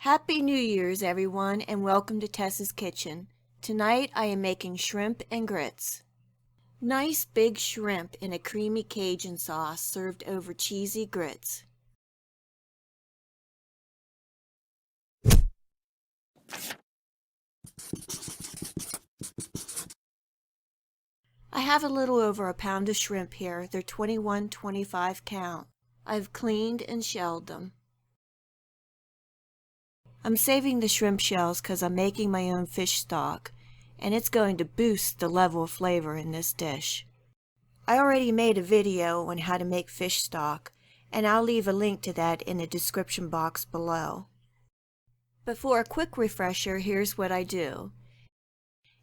Happy New Year's, everyone, and welcome to Tess's Kitchen. Tonight I am making shrimp and grits. Nice big shrimp in a creamy Cajun sauce served over cheesy grits. I have a little over a pound of shrimp here. They're 21-25 count. I've cleaned and shelled them. I'm saving the shrimp shells because I'm making my own fish stock, and it's going to boost the level of flavor in this dish. I already made a video on how to make fish stock, and I'll leave a link to that in the description box below. But for a quick refresher, here's what I do.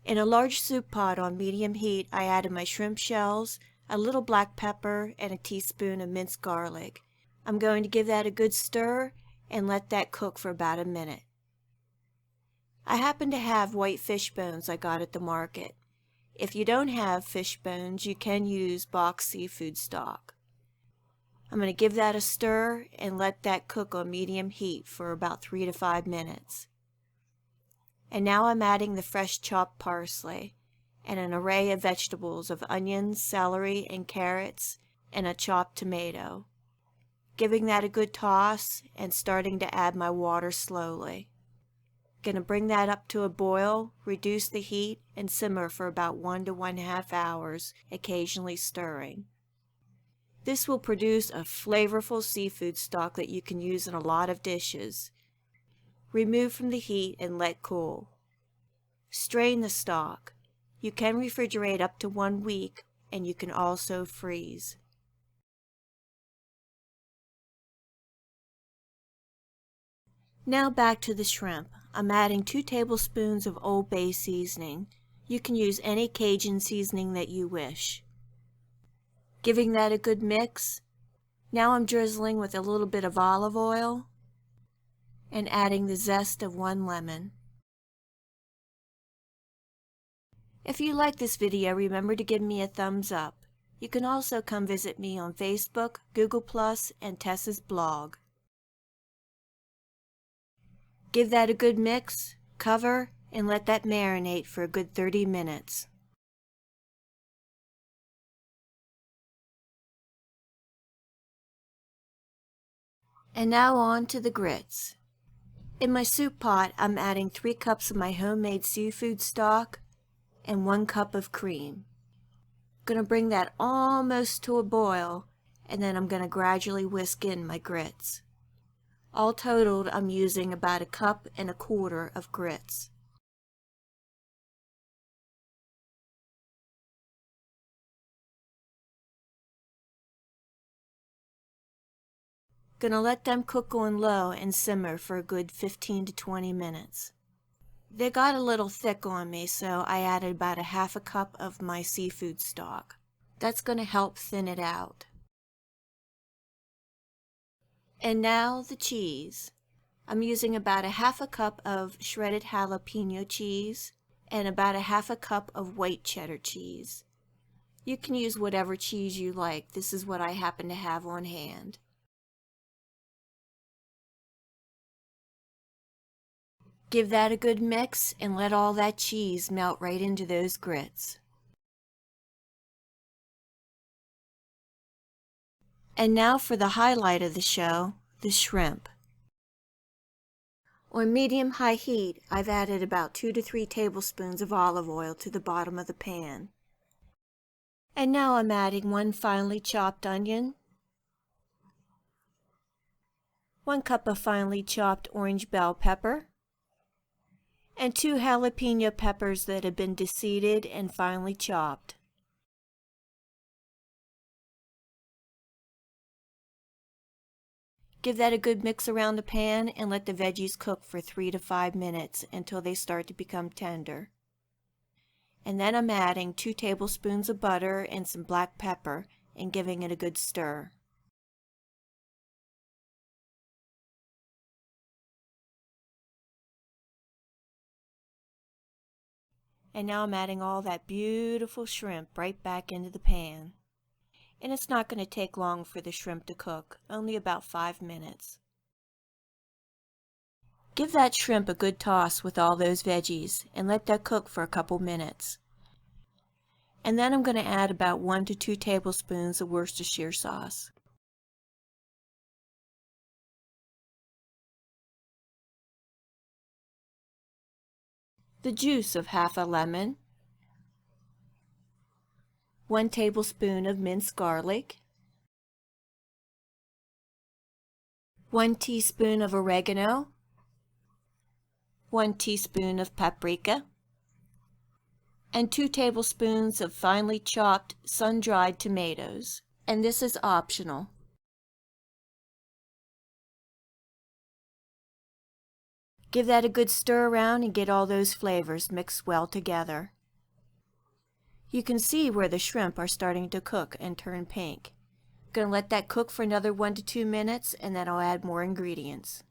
In a large soup pot on medium heat, I added my shrimp shells, a little black pepper, and a teaspoon of minced garlic. I'm going to give that a good stir and let that cook for about a minute. I happen to have white fish bones I got at the market. If you don't have fish bones, you can use boxed seafood stock. I'm going to give that a stir and let that cook on medium heat for about 3 to 5 minutes. And now I'm adding the fresh chopped parsley and an array of vegetables of onions, celery, and carrots, and a chopped tomato. Giving that a good toss and starting to add my water slowly. Going to bring that up to a boil, reduce the heat, and simmer for about 1 to 1.5 hours, occasionally stirring. This will produce a flavorful seafood stock that you can use in a lot of dishes. Remove from the heat and let cool. Strain the stock. You can refrigerate up to 1 week, and you can also freeze. Now back to the shrimp. I'm adding 2 tablespoons of Old Bay seasoning. You can use any Cajun seasoning that you wish. Giving that a good mix. Now I'm drizzling with a little bit of olive oil and adding the zest of 1 lemon. If you like this video, remember to give me a thumbs up. You can also come visit me on Facebook, Google+, and Tess's blog. Give that a good mix, cover, and let that marinate for a good 30 minutes. And now on to the grits. In my soup pot, I'm adding 3 cups of my homemade seafood stock and 1 cup of cream. Gonna bring that almost to a boil, and then I'm gonna gradually whisk in my grits. All totaled, I'm using about 1.25 cups of grits. Gonna let them cook on low and simmer for a good 15 to 20 minutes. They got a little thick on me, so I added about 1/2 cup of my seafood stock. That's gonna help thin it out. And now the cheese. I'm using about 1/2 cup of shredded jalapeno cheese and about 1/2 cup of white cheddar cheese. You can use whatever cheese you like. This is what I happen to have on hand. Give that a good mix and let all that cheese melt right into those grits. And now for the highlight of the show, the shrimp. On medium-high heat, I've added about 2 to 3 tablespoons of olive oil to the bottom of the pan. And now I'm adding 1 finely chopped onion, 1 cup of finely chopped orange bell pepper, and 2 jalapeno peppers that have been deseeded and finely chopped. Give that a good mix around the pan and let the veggies cook for 3 to 5 minutes until they start to become tender. And then I'm adding 2 tablespoons of butter and some black pepper and giving it a good stir. And now I'm adding all that beautiful shrimp right back into the pan. And it's not going to take long for the shrimp to cook, only about 5 minutes. Give that shrimp a good toss with all those veggies and let that cook for a couple minutes. And then I'm going to add about 1 to 2 tablespoons of Worcestershire sauce. The juice of half a lemon, 1 tablespoon of minced garlic, 1 teaspoon of oregano, 1 teaspoon of paprika, and 2 tablespoons of finely chopped sun-dried tomatoes, and this is optional. Give that a good stir around and get all those flavors mixed well together. You can see where the shrimp are starting to cook and turn pink. I'm going to let that cook for another 1 to 2 minutes and then I'll add more ingredients.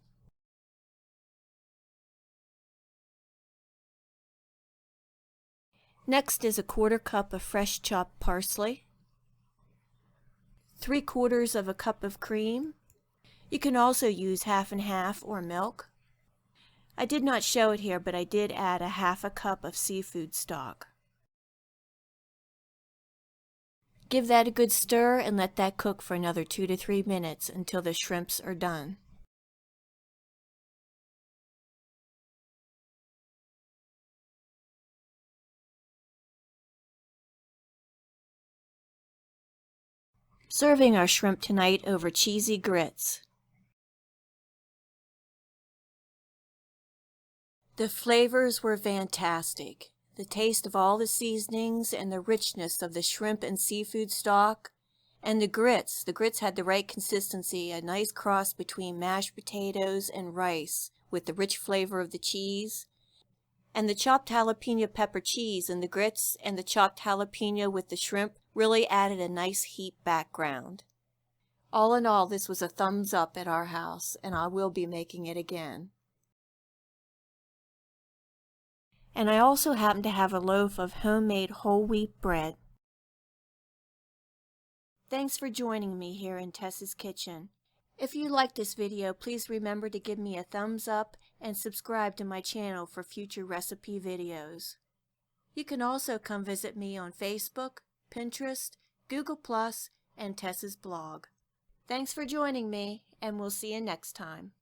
Next is a 1/4 cup of fresh chopped parsley, 3/4 of a cup of cream. You can also use half and half or milk. I did not show it here, but I did add a 1/2 cup of seafood stock. Give that a good stir and let that cook for another 2 to 3 minutes until the shrimps are done. Serving our shrimp tonight over cheesy grits. The flavors were fantastic. The taste of all the seasonings and the richness of the shrimp and seafood stock. And the grits had the right consistency, a nice cross between mashed potatoes and rice with the rich flavor of the cheese. And the chopped jalapeno pepper cheese and the grits and the chopped jalapeno with the shrimp really added a nice heat background. All in all, this was a thumbs up at our house, and I will be making it again. And I also happen to have a loaf of homemade whole wheat bread. Thanks for joining me here in Tess's kitchen. If you liked this video, please remember to give me a thumbs up and subscribe to my channel for future recipe videos. You can also come visit me on Facebook, Pinterest, Google+, and Tess's blog. Thanks for joining me, and we'll see you next time.